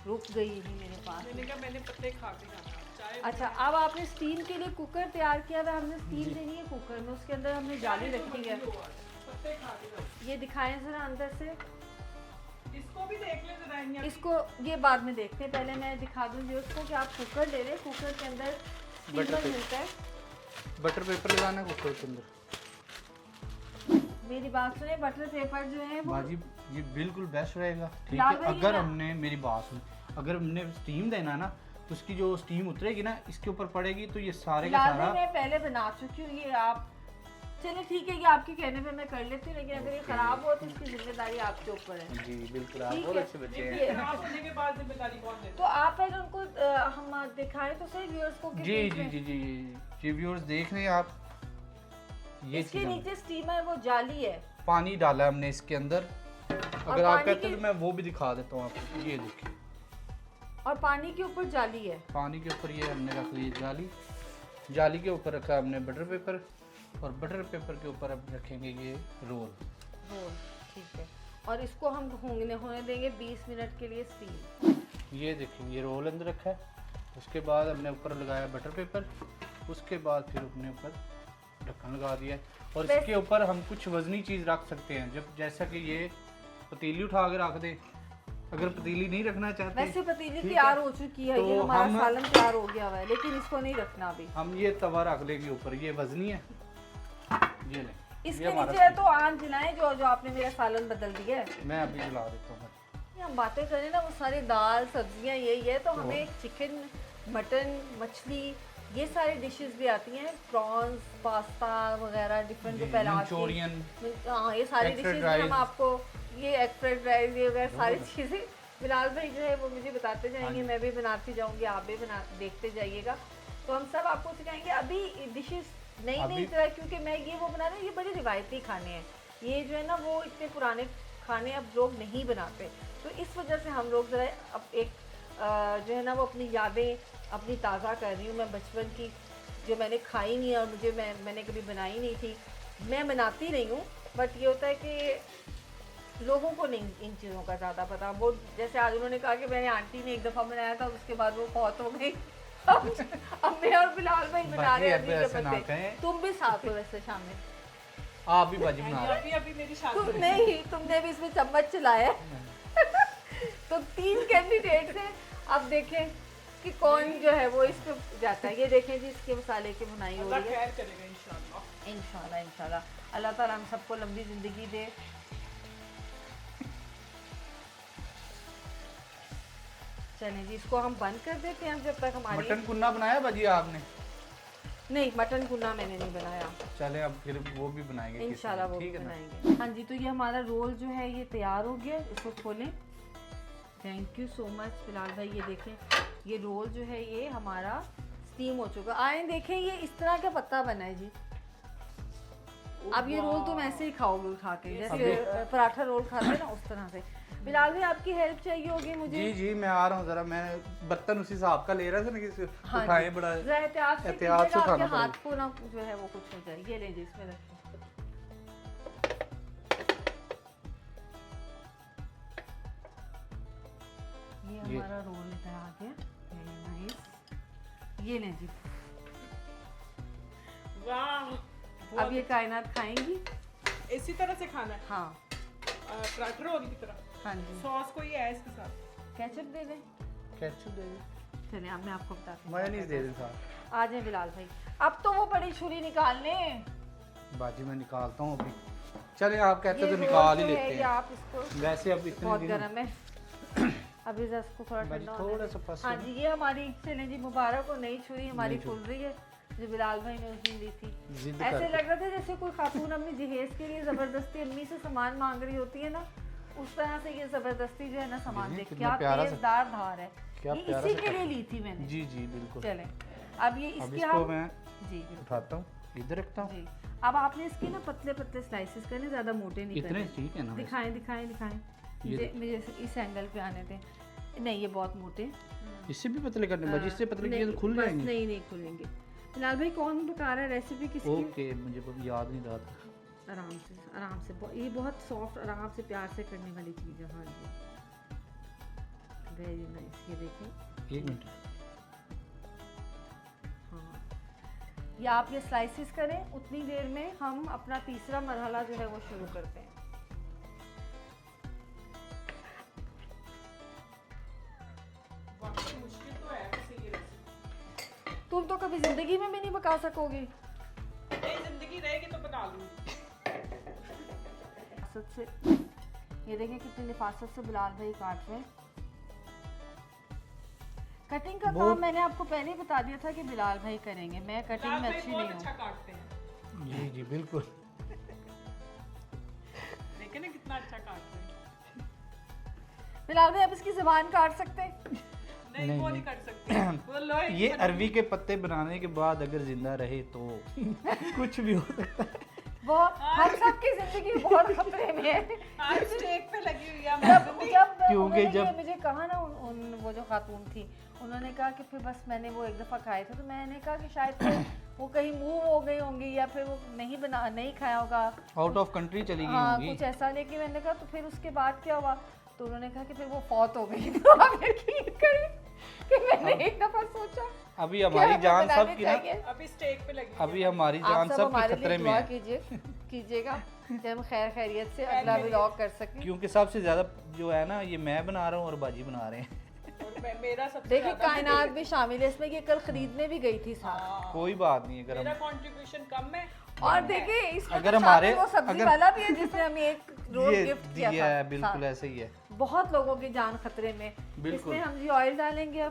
रुक गई ही मेरे पास। मैंने कहा मैंने पत्ते खा के खाना चाहे। अच्छा, अब आपने स्टीम के लिए कुकर तैयार किया था। हमने स्टीम देनी है कुकर में, उसके अंदर हमने जाली रखी है। पत्ते खा के खाओ। ये दिखाएं ज़रा अंदर से। इसको भी देख ले जरा। यहाँ इसको ये बाद में देखते हैं, पहले मैं दिखा दूँगी उसको कि आप कुकर ले लें। कुकर के अंदर बटर स्टीमर पे- मिलता है। बटर पेपर लगाना है कुकर के अंदर। मेरी बात सुने, बटर पेपर जो है वो बाजी ये बिल्कुल बेस्ट रहेगा, ठीक लाल है। भाई, अगर ये हमने, मेरी बात सुन, अगर हमने स्टीम देना है ना, तो उसकी जो स्टीम उतरेगी ना इसके ऊपर पड़ेगी, तो ये सारे का लाल सारा। मैं पहले बना चुकी हूँ, ये आप चलिए ठीक है, ये आपके कहने पे मैं कर लेती हूँ, लेकिन अगर ये खराब हो तो इसकी जिम्मेदारी आपके ऊपर है। जी बिल्कुल, आप ठीक बहुत है। अच्छे बच्चे हैं। देखिए, खराब होने के बाद जिम्मेदारी कौन देता तो आप पहले उनको हम दिखाएं तो सही व्यूअर्स को कि जी बीच जी में- जी जी जी व्यूअर्स देख रहे हैं आप, ये इसके चीज़ नीचे स्टीमर वो जाली है। पानी डाला है हमने इसके अंदर। अगर आप पानी कहते हैं की- तो मैं वो भी दिखा देता हूँ आपको। ये देखिए, और पानी के ऊपर जाली है। पानी के ऊपर ये हमने रख दी जाली, जाली के ऊपर रखा हमने बटर पेपर, और बटर पेपर के ऊपर अब रखेंगे ये रोल। रोल, ठीक है। और इसको हम होने देंगे 20 मिनट के लिए स्टीम। ये देखिए, ये रोल अंदर रखा है, उसके बाद हमने ऊपर लगाया बटर पेपर, उसके बाद फिर अपने ऊपर ढक्कन लगा दिया है। और वैसे- इसके ऊपर हम कुछ वजनी चीज़ रख सकते हैं, जब जैसा कि ये पतीली उठा के रख दें। अगर पतीली नहीं रखना चाहते, वैसे पतीली ठीक तैयार है। हो चुकी है, तो ये हमारा हम- सालन तैयार हो गया हुआ है, लेकिन इसको नहीं रखना अभी। हम ये तवा रख लेंगे ऊपर, ये वजनी है, ये लें। इसके ये हमारा नीचे है तो आन जलाएं, जो आपने मेरा सालन बदल दिया है। मैं अभी जला देता हूँ। ये हम बातें करें ना, वो सारी दाल सब्जियां यही है, तो हमें चिकन, मटन, मछली, ये सारी डिशेस भी आती हैं, प्रॉन्स, पास्ता वगैरह डिफरेंट जो पहला मंचूरियन, हाँ, ये सारी एग फ्राइड डिशेस भी हम राइस। आपको, ये एग फ्राइड राइस, ये वगैरह सारी चीज़ें बिलाल भाई जो है वो मुझे बताते जाएंगे, मैं भी बनाती जाऊंगी, आप भी बना देखते जाइएगा, तो हम सब आपको सिखाएंगे। अभी डिशेस नई नई अभी- तरह, क्योंकि मैं ये वो बना रही हूँ, ये बड़े रिवायती खाने हैं, ये जो है ना वो इतने पुराने खाने अब लोग नहीं बनाते, तो इस वजह से हम लोग ज़रा अब एक जो है ना वो अपनी यादें अपनी ताज़ा कर रही हूँ मैं, बचपन की जो मैंने खाई नहीं और मुझे मैंने कभी बनाई नहीं थी, मैं बनाती रही हूँ, बट ये होता है कि लोगों को नहीं इन चीज़ों का ज़्यादा पता। वो जैसे आज उन्होंने कहा कि मैंने आंटी ने एक दफ़ा बनाया था, उसके बाद वो बहुत हो गई। अब मैं और बिलाल भाई बना रहे हैं बाकी अभी ऐसे ना के पत्ते। कहें। तुम भी साथ हो वैसे शामिल। आप भी बाजी बना रहे अभी अभी मेरी शादी तुम नहीं, तुमने भी इसमें चम्मच चलाया है। तो 3 कैंडिडेट हैं, अब देखें कि कौन जो है वो इस पे जाता है। ये देखें जी, इसके मसाले की बुनाई हो अल्लाह रही है। खैर करेगा इंशाल्लाह। इंशाल्लाह इंशाल्लाह अल्लाह ताला हम सबको लंबी ज़िंदगी दे। चलें जी, इसको हम बंद कर देते हैं जब तक हमारी मटन कुन्ना बनाया बाजी आपने? नहीं, मटन कुन्ना मैंने नहीं बनाया, चले अब फिर वो भी बनाएंगे किसी इंशाल्लाह दिन, वो भी ठीक है ना? बनाएंगे। हाँ जी, तो ये हमारा रोल जो है ये तैयार हो गया, इसको खोलें। Thank you so much Bilal भाई, ये देखें ये रोल जो है ये हमारा स्टीम हो चुका। आए देखें, ये इस तरह का पत्ता बना है जी। अब ये रोल तुम ऐसे ही खाओगे उठा के, जैसे पराठा रोल खाते हैं ना, उस तरह से। बिलाल भाई आपकी हेल्प चाहिए होगी मुझे। जी जी मैं आ रहा हूँ, जरा मैं बर्तन उसी हिसाब का ले रहा था ना कि हाँ उठाए जी। बड़ा जरा एहतियात से एहतियात से कीजिएगा, उठाना आपके हाथ को ना जो है वो कुछ हो जाए। ये ले जी, इसमें रखिए। ये हमारा रोल इधर आ गया, वेरी नाइस। ये लें जी, वाह, अब ये कायनात खाएंगी। इसी तरह से खाना है, हाँ पराठे रोल की तरह। हाँ जी, सॉस कोई है इसके साथ? केचप दे दें। केचप दे दे, चलिए अब मैं आपको बताती हूँ। मायोनीज दे दे साथ। आ जाए बिलाल भाई, अब तो वो बड़ी छुरी निकाल लें। बाजी मैं निकालता हूँ अभी। चले आप कहते ये तो रोल निकाल ही जो है, लेते ये हैं। आप इसको, वैसे अब इतने बहुत दिन गर्म है, अभी जरा इसको थोड़ा बाजी ठंडा होने थोड़ा दें। सा फंस हाँ जी, ये हमारी चलें जी, मुबारक हो, नई छुरी हमारी नई छुरी। खुल रही है, जो बिलाल भाई ने उस दिन दी थी। जिद ऐसे करके। लग रहा था जैसे कोई खातून अपनी जहेज के लिए जबरदस्ती अम्मी से सामान मांग रही होती है ना, उस तरह से ये जबरदस्ती जो है ना सामान देखिए, देख, कितना क्या प्यारा सा- तेजदार धार है। क्या ये प्यारा इसी सा के कट- लिए ली थी मैंने। जी जी बिल्कुल। चलें अब ये अब इसके इसको हम मैं जी बिल्कुल। उठाता हूँ, इधर रखता हूँ। जी, अब आपने इसके ना पतले पतले स्लाइसेस करने, ज़्यादा मोटे नहीं इतने करने। ठीक है ना? दिखाएं दिखाएं दिखाएं, ये मुझे इस एंगल पे आने दें। नहीं, ये बहुत मोटे। इससे भी पतले करने बाजी, इससे पतले किए तो नहीं, खुल बस जाएंगे। नहीं नहीं खुलेंगे। बिलाल भाई कौन बता रहा है रेसिपी किसकी? ओके, मुझे याद नहीं रहा था। आराम से ये बहुत सॉफ्ट, आराम से प्यार से करने वाली चीज़ है। हाँ जी, वेरी नाइस। ये देखें, एक मिनट। हाँ, या आप ये स्लाइसिस करें, उतनी देर में हम अपना तीसरा मरहला जो है वो शुरू करते हैं। वाकई मुश्किल तो है वैसे ये रेसिपी। तुम तो कभी जिंदगी में भी नहीं पका सकोगी। नहीं, जिंदगी रहेगी तो बना लूंगी। निफासत से, ये देखें कितनी निफासत से बिलाल भाई काट रहे हैं। कटिंग का काम मैंने आपको पहले ही बता दिया था कि बिलाल भाई करेंगे, मैं कटिंग में लाल भाई अच्छी बहुत नहीं अच्छा हूँ। काटते हैं। जी जी बिल्कुल। देखे ना कितना अच्छा काटते हैं। बिलाल भाई आप इसकी जुबान काट सकते हैं? नहीं नहीं, वो नहीं। नहीं कर सकते वो लोहे की ये बनी अरवी के पत्ते बनाने के बाद अगर जिंदा रहे तो कुछ भी हो सकता है। वो हम सब की जिंदगी बहुत खतरे में है। आज स्टेक पे लगी हुई है जब हमारी जब क्योंकि उन्होंने ये जब- मुझे कहा ना वो जो खातून थी, उन्होंने कहा कि फिर बस मैंने वो एक दफ़ा खाए थे तो मैंने कहा कि शायद वो कहीं मूव हो गई होंगी या फिर वो नहीं खाया होगा, आउट ऑफ कंट्री चली गई हाँ होंगी। कुछ ऐसा। लेकिन मैंने कहा तो फिर उसके बाद क्या हुआ, तो उन्होंने कहा कि फिर वो फौत हो गई। तो आप यकीन करें कि मैंने एक दफ़ा सोचा अभी हमारी जान सब की ना, अभी स्टेक पे लगी अभी हमारी आप जान सब सब की हमारे खतरे लिए में दुआ है। कीजिएगा कि हम खैर खैरियत से अगला व्लॉग कर सकें। क्योंकि सबसे ज्यादा जो है ना ये मैं बना रहा हूँ और बाजी बना रहे हैं। और मेरा सबसे देखिए ज्यादा कायनात भी शामिल है इसमें, कि कल खरीदने भी गई थी साथ। हाँ, कोई बात नहीं अगर मेरा हम कंट्रिब्यूशन कम है और देखिए इसमें अगर तो हमारे- शामिल वो सब्जी अगर- वाला भी है जिसने हमें एक रोल ये गिफ्ट किया दिया है था बिल्कुल साथ। ऐसे ही है। बहुत लोगों की जान खतरे में। बिल्कुल। इसमें हम जी ऑयल डालेंगे।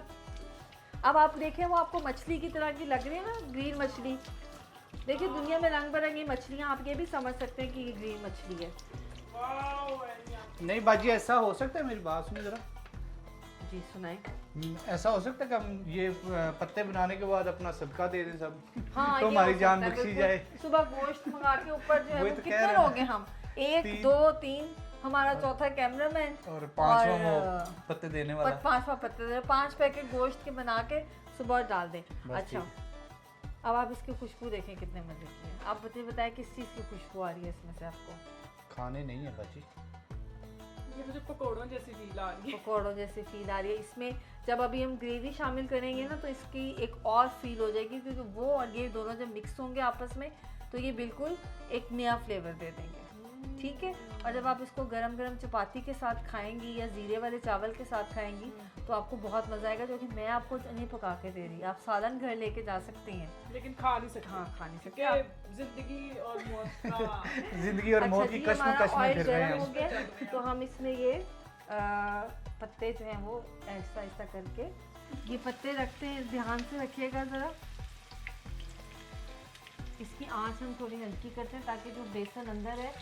अब आप देखें वो आपको मछली की तरह की लग रही है ना, ग्रीन मछली। देखिए दुनिया में रंग बिरंगी मछलियाँ, आप ये भी समझ सकते हैं कि ये ग्रीन मछली है। वाओ एलिया। नहीं बाजी ऐसा हो सकता है, मेरी बात सुनिए जरा। जी सुनाए। ऐसा हो सकता है कि हम ये पत्ते बनाने के बाद अपना सदका दे दें सब। हाँ तो ये हमारी हो जान सकता है, बख्शी बिल्कुल। जाए। सुबह गोश्त मंगा के ऊपर जो है वही वो तो कह कितने रहे लोग हैं। हैं हम, 1 तीन। 2 3, हमारा चौथा कैमरामैन और पांचवा और, वो पत्ते देने वाला। 5वां पत्ते दे, 5 पैकेट गोश्त के बना के सुबह डाल दें। बस अच्छा अब आप इसकी खुशबू देखें कितने मजे की है। आप बताएं किस चीज़ की खुशबू आ रही है इसमें से आपको? खाने नहीं है बाजी। ये मुझे पकोड़ों जैसी फील आ रही है। पकौड़ों जैसी फील आ रही है इसमें। जब अभी हम ग्रेवी शामिल करेंगे ना तो इसकी एक और फील हो जाएगी, क्योंकि वो और ये दोनों जब मिक्स होंगे आपस में तो ये बिल्कुल एक नया फ्लेवर दे देंगे। ठीक है। और जब आप इसको गरम गरम चपाती के साथ खाएंगी या जीरे वाले चावल के साथ खाएंगी तो आपको बहुत मज़ा आएगा, जो कि मैं आपको नहीं पका के दे रही। आप सालन घर लेके जा सकती हैं। लेकिन खा नहीं सकते। हाँ खा नहीं सकते क्योंकि आप। जिंदगी और मौत का जिंदगी और मौत की जी, कश्मकश हमारा में ऑयल फिर रहे गर्म हो हैं। गया तो हम इसमें ये पत्ते जो हैं वो ऐसा ऐसा करके ये पत्ते रखते हैं। ध्यान से रखिएगा ज़रा। इसकी आंच हम थोड़ी हल्की करते हैं ताकि जो बेसन अंदर है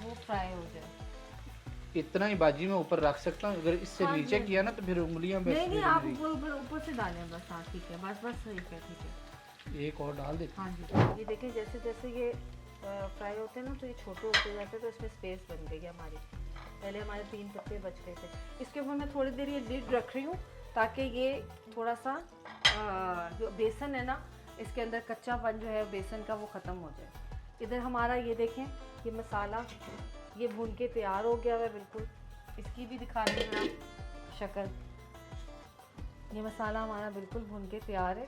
वो फ्राई हो जाए। इतना ही बाजी में ऊपर रख सकता हूँ, अगर इससे हाँ नीचे जी। किया ना तो फिर उंगलियां नहीं नहीं आप मेरी- ऊपर से डालें बस। हाँ ठीक है, बस बस ठीक है। एक और डाल देते हाँ जी। ये देखें जैसे जैसे ये फ्राई होते हैं ना तो ये छोटे होते जाते हैं, तो इसमें स्पेस बन गई है हमारी। पहले हमारे 3 पत्ते बच गए थे। इसके ऊपर मैं थोड़ी देर ये लिड रख रही हूँ ताकि ये थोड़ा सा जो बेसन है ना इसके अंदर कच्चापन जो है बेसन का वो ख़त्म हो जाए। इधर हमारा ये देखें ये मसाला ये भून के तैयार हो गया है बिल्कुल। इसकी भी दिखा दें जरा शक्ल। ये मसाला हमारा बिल्कुल भून के तैयार है।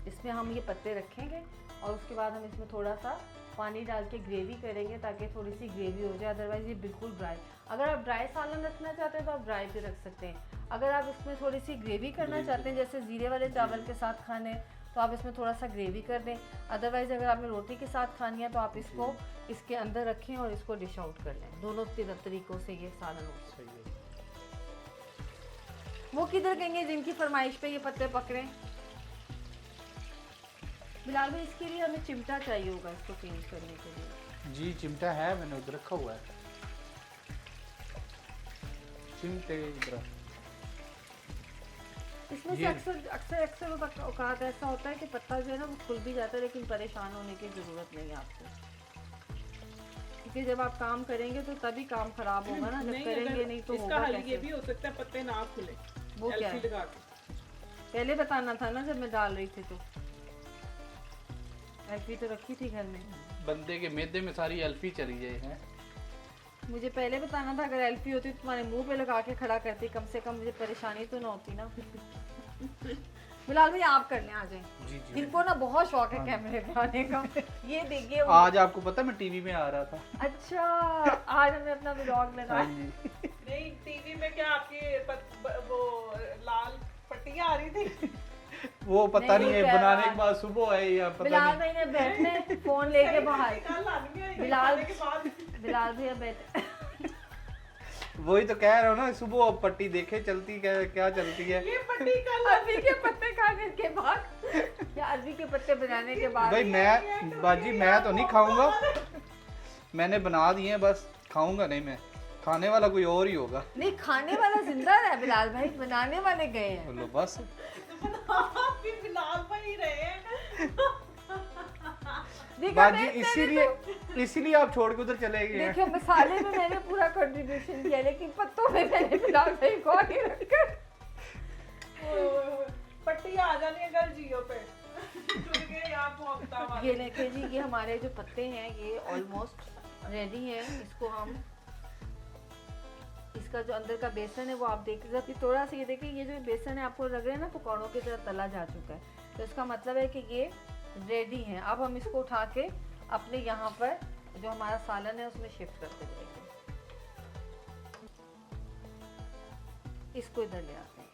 इसमें हम ये पत्ते रखेंगे और उसके बाद हम इसमें थोड़ा सा पानी डाल के ग्रेवी करेंगे ताकि थोड़ी सी ग्रेवी हो जाए। अदरवाइज़ ये बिल्कुल ड्राई। अगर आप ड्राई सालन रखना चाहते हैं तो आप ड्राई भी रख सकते हैं। अगर आप इसमें थोड़ी सी ग्रेवी करना चाहते हैं जैसे जीरे वाले चावल के साथ खाने तो आप इसमें थोड़ा सा ग्रेवी कर दें। अदरवाइज़ अगर आपने रोटी के साथ खानी है तो आप इसको इसके अंदर रखें और इसको डिश आउट कर लें। दोनों तरीक़ों से ये सालन हो सकता है। वो किधर गएंगे जिनकी फरमाइश पे ये पत्ते पकड़े? बिलाल भाई इसके लिए हमें चिमटा चाहिए होगा इसको चेंज करने के लिए। जी चिमटा है, मैंने उधर रखा हुआ है चिमटे इधर। इसमें से ये- अक्सर औकात ऐसा होता है कि पत्ता जो है ना वो खुल भी जाता है, लेकिन परेशान होने की ज़रूरत नहीं है आपको, क्योंकि जब आप काम करेंगे तो तभी काम खराब होगा ना। जब नहीं, करेंगे अगर नहीं तो इसका होगा हल ये कैसे? भी हो सकता है पत्ते ना खुले। वो क्या एलसी है? लगा के। पहले बताना था ना जब मैं डाल रही थी तो। एल्फी तो रखी थी घर में। बंदे के मैदे में सारी अल्फी चली जाए हैं। मुझे पहले बताना था, अगर एल्फी होती तो तुम्हारे मुंह पे लगा के खड़ा करती, कम से कम मुझे परेशानी तो ना होती ना। बिलाल भाई आप कर लें, आ जाएं। जी जी। इनको ना बहुत शौक है हाँ। कैमरे पे आने का। ये देखिए आज आपको पता मैं टीवी में आ रहा था। अच्छा आज हमने अपना व्लॉग हाँ लगाया। जी। नहीं टीवी में क्या आपकी वो लाल पट्टियां आ रही थी। वो पता नहीं, नहीं है क्या बनाने बात। के बाद सुबह है या पता बिलाल नहीं। भाई ने बैठने फोन लेके बाहर। कल आनी है बिलाल खाने के बाद। बिलाल भैया बैठे वही तो कह रहा हूँ ना, सुबह अब पट्टी देखे चलती क्या चलती है। ये पट्टी कल अरबी के पत्ते खाने के बाद या अरबी के पत्ते बनाने के बाद भाई मैं बाजी मैं तो नहीं खाऊंगा, मैंने बना दिए हैं, बस खाऊंगा नहीं मैं, खाने वाला कोई और ही होगा। नहीं, खाने वाला जिंदा है बिलाल भाई, बनाने वाले गए हैं। बोलो बस भी बिलाल भाई रहे हैं। देखो बाजी मैं- इसीलिए आप छोड़ के उधर चले गए हैं। देखिए मसाले में मैंने पूरा कंट्रीब्यूशन किया, लेकिन पत्तों में मैंने बिलाल भाई को आगे रखा। पट्टी आ जानी है कल जियो पे। जुड़ गए आप मोहब्बता वाले। ये देखिए जी, ये हमारे जो पत्ते हैं ये ऑलमोस्ट रेडी हैं। इसको हम, इसका जो अंदर का बेसन है वो आप देख सकते, थोड़ा सा ये देखिए, ये जो बेसन है आपको लग रहा है ना पकौड़ों की तरह तला जा चुका है, तो इसका मतलब है कि ये रेडी है। अब हम इसको उठा के अपने यहाँ पर जो हमारा सालन है उसमें शिफ्ट करते जाएंगे। इसको इधर ले आते हैं।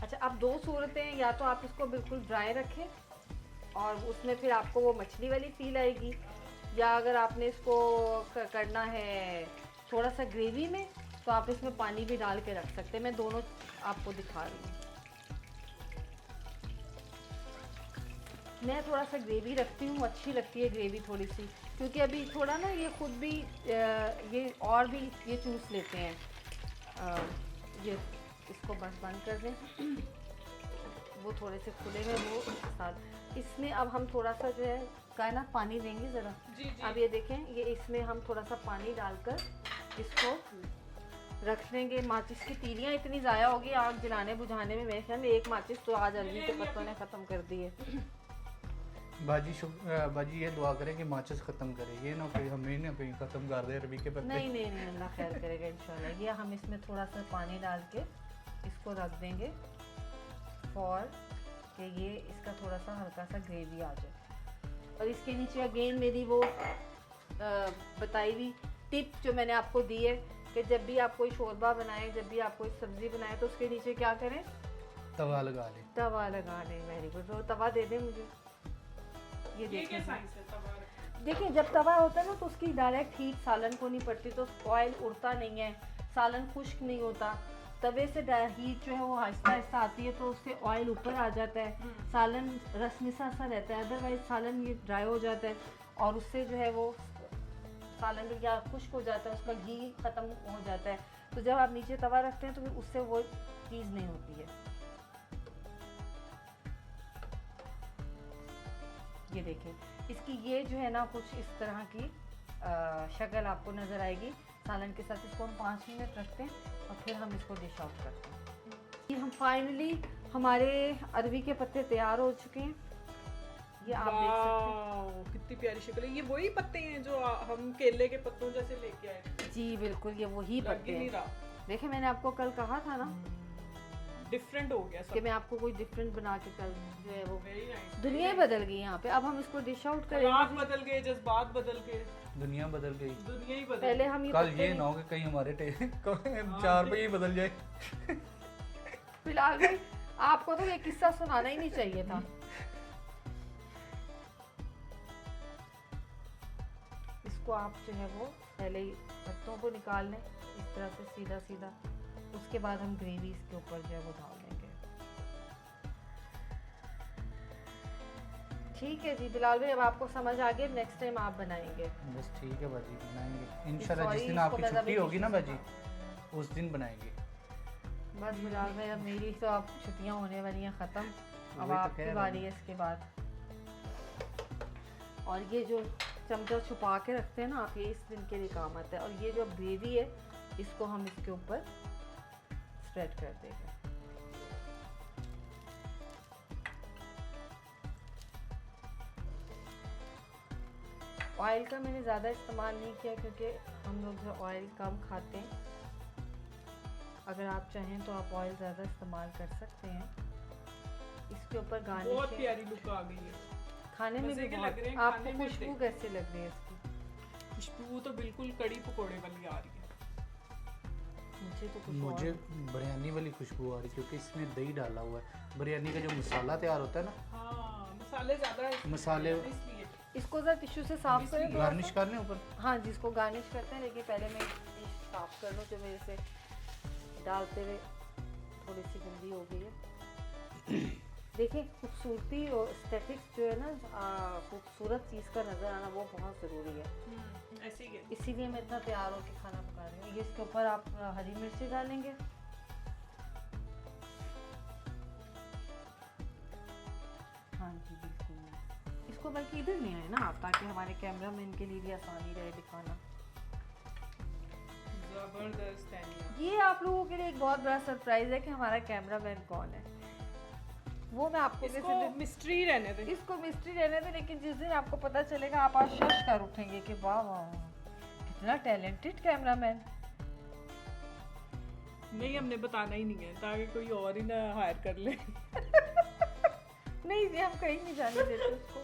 अच्छा, अब दो सूरतें हैं, या तो आप इसको बिल्कुल ड्राई रखें और उसमें फिर आपको वो मछली वाली फील आएगी, या अगर आपने इसको करना है थोड़ा सा ग्रेवी में, तो आप इसमें पानी भी डाल के रख सकते हैं। मैं दोनों आपको दिखा रही हूँ। मैं थोड़ा सा ग्रेवी रखती हूँ, अच्छी लगती है ग्रेवी थोड़ी सी, क्योंकि अभी थोड़ा ना ये खुद भी ये और भी ये चूस लेते हैं। ये इसको बस बंद कर दें, वो थोड़े से खुले में वो साथ। इसमें अब हम थोड़ा सा जो है कायनात पानी देंगे ज़रा। जी जी। अब ये देखें, ये इसमें हम थोड़ा सा पानी डालकर इसको रख देंगे। माचिस की तीलियाँ इतनी ज़ाया होगी आग जलाने बुझाने में, मेरे ख्याल में एक माचिस तो आज अरबी के पत्तों ने ख़त्म कर दी है। बाजी ये दुआ करें कि माचिस खत्म करे, ये ना कोई हमें ना कहीं खत्म कर दे अरबी के पत्ते। नहीं नहीं नहीं, अल्लाह खैर करेगा इंशाल्लाह। ये हम इसमें थोड़ा सा पानी डाल के इसको रख देंगे और कि ये इसका थोड़ा सा हल्का सा ग्रेवी आ जाए। और इसके नीचे अगेन मेरी वो बताई हुई टिप जो मैंने आपको दी है कि जब भी आप कोई शोरबा बनाएं, जब भी आप कोई सब्ज़ी बनाएं, तो उसके नीचे क्या करें, तवा लगा ले। तवा लगा लें। Very good. तो तवा दे दें मुझे। ये ये देखिए, क्या साइंस है तवा रखने की? देखिए जब तवा होता है ना तो उसकी डायरेक्ट हीट सालन को नहीं पड़ती, तो ऑयल उड़ता नहीं है, सालन खुश्क नहीं होता। तवे से हीट जो है वो आहिस्ता आहिस्ता आती है, तो उससे ऑयल ऊपर आ जाता है, सालन रसमिसा सा रहता है। अदरवाइज सालन ये ड्राई हो जाता है और उससे जो है वो सालन या खुश्क हो जाता है, उसका घी ख़त्म हो जाता है। तो जब आप नीचे तवा रखते हैं तो फिर उससे वो चीज़ नहीं होती है। ये देखें, इसकी ये जो है ना कुछ इस तरह की शक्ल आपको नज़र आएगी सालन के साथ। इसको हम 5 मिनट रखते हैं और फिर हम इसको डिश आउट करते हैं। ये हम फाइनली हमारे अरबी के पत्ते तैयार हो चुके हैं। ये आप देख सकते हैं। वाओ, कितनी प्यारी शक्ल है। ये वही पत्ते हैं जो हम केले के पत्तों जैसे लेके आए थे। जी बिल्कुल, ये वही लग पत्ते ही नहीं हैं। रहा, देखिए मैंने आपको कल कहा था ना डिफरेंट हो गया कि सब। मैं आपको कोई डिफरेंट बना के कल जो है वो वेरी नाइस। दुनिया ही बदल गई यहाँ पे। अब हम इसको डिश आउट रात करेंगे। बदल गए, जज्बात बदल गए, दुनिया बदल गई। दुनिया ही बदल पहले गई। हम ये कल पत्ते ये ना हो कि कहीं हमारे 4 पे ही बदल जाए। फिलहाल भाई आपको तो ये किस्सा सुनाना ही नहीं चाहिए था। इसको आप जो है वो पहले ही पत्तों को निकाल लें इस तरह से सीधा सीधा, उसके बाद हम ग्रेवी इसके ऊपर जो है वो डाल देंगे। ठीक है जी बिलाल भाई, अब आपको समझ आ गया, नेक्स्ट टाइम आप बनाएंगे। बस ठीक है बाजी, बनाएंगे इंशाल्लाह। Sorry, जिस दिन इसको आपकी मैं छुट्टी ज़रा होगी ना बीच में बाजी, उस दिन बनाएंगे। बस बिलाल भाई, अब मेरी तो अब छुट्टियां होने वाली हैं ख़त्म, अब वही तो आपकी कह रहा बारी हूँ। है इसके बाद। और ये जो चमचा छुपा के रखते हैं ना आप, ये इस दिन के लिए काम आता है। और ये जो ग्रेवी है इसको हम इसके ऊपर स्प्रेड कर देंगे। ऑयल का मैंने ज़्यादा इस्तेमाल नहीं किया क्योंकि हम लोग जो ऑयल कम खाते हैं। अगर आप चाहें तो आप ऑयल ज़्यादा इस्तेमाल कर सकते हैं। इसके ऊपर बहुत गार्निश प्यारी लुक आ गई है। खाने में मज़े भी के बहुत। लग रहे हैं, आपको खाने में खुशबू देख। कैसे लग रही है इसकी? खुशबू तो बिल्कुल कड़ी पकोड़े वाली आ रही है। मुझे तो कुछ मुझे और बिरयानी वाली खुशबू आ रही, क्योंकि इसमें दही डाला हुआ है। बिरयानी का जो मसाला तैयार होता है ना, हाँ, मसाले ज्यादा है मसाले इसलिए। इसको ज़रा टिश्यू से साफ करें थोड़ा गार्निश सा। करने ऊपर। हाँ जी, इसको गार्निश करते हैं, लेकिन पहले मैं डिश साफ कर लूँ जो मेरे से डालते हुए थोड़ी सी गंदी हो गई है। देखिए खूबसूरती और एस्थेटिक्स जो है ना, खूबसूरत चीज़ का नज़र आना वो बहुत ज़रूरी है। ऐसे ही है। इसीलिए मैं इतना तैयार होकर खाना पका रही हूँ। ये इसके ऊपर आप हरी मिर्ची डालेंगे, हाँ जी बिल्कुल। इसको बल्कि इधर ले आए ना आप, ताकि हमारे कैमरामैन के लिए भी आसानी रहे दिखाना। जबरदस्त है ये आप लोगों के लिए एक बहुत बड़ा सरप्राइज है कि हमारा कैमरामैन कौन है। वो मैं आपको इसको किसी दिन, मिस्ट्री रहने दे। इसको मिस्ट्री रहने दे, लेकिन जिस दिन आपको पता चलेगा आप आज शश कर उठेंगे कि वाह वाह वाह, कितना टैलेंटेड कैमरामैन। नहीं, हमने बताना ही नहीं है ताकि कोई और ही ना हायर कर ले। नहीं जी, हम कहीं नहीं जाने देते उसको,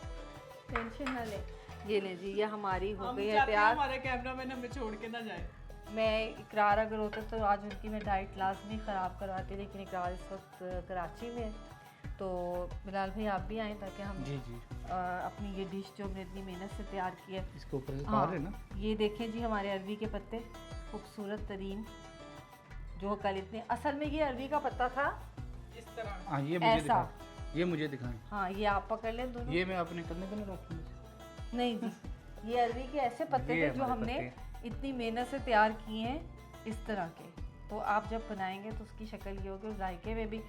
टेंशन ना ले। ये ले जी, ये हमारी हो हम गई है चाहते हैं तैयार। हमारा कैमरामैन हमें छोड़ के ना जाए। मैं इकरार अगर होता तो आज उनकी मैं डाइट लाजमी ख़राब करवाती, लेकिन इकरार इस वक्त कराची में है। तो बिलाल भाई आप भी आएँ ताकि हम जी जी अपनी ये डिश जो हमने इतनी मेहनत से तैयार की है। इसके ऊपर से हाँ, उतार ना। ये देखें जी हमारे अरवी के पत्ते खूबसूरत तरीन, जो कल इतने, असल में ये अरवी का पत्ता था इस तरह हाँ ये मुझे ऐसा। दिखाएं, ये मुझे दिखाएं। हाँ, ये आप पकड़ लें दोनों। ये मैं अपने कंधे पे नहीं रखूंगी। नहीं जी, ये अरवी के ऐसे पत्ते ये थे जो हमारे हमने इतनी मेहनत से तैयार किए हैं इस तरह के। तो आप जब बनाएंगे तो उसकी शक्ल ये होगी, जायके में भी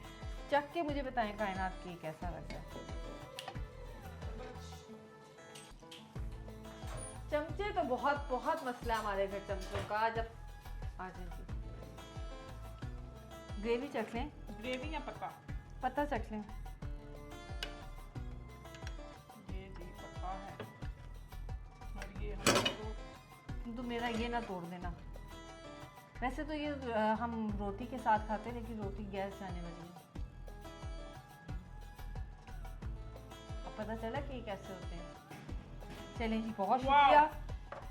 चख के मुझे बताएं कायनात की कैसा लग रहा है। चमचे तो बहुत बहुत मसला है हमारे घर चमचों का। जब आ जाए ग्रेवी चख लें, ग्रेवी या पत्ता। पत्ता चख लें। ये जी पत्ता है और ये हम तो मेरा ये ना तोड़ देना। वैसे तो ये हम रोटी के साथ खाते हैं, लेकिन रोटी गैस जाने वाली है। अब पता चला कि ये कैसे होते हैं। चलें जी, बहुत शुक्रिया,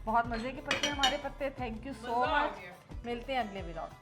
बहुत मज़े के पत्ते हमारे पत्ते। थैंक यू सो मज़ा आ मच। गया। मिलते हैं अगले व्लॉग।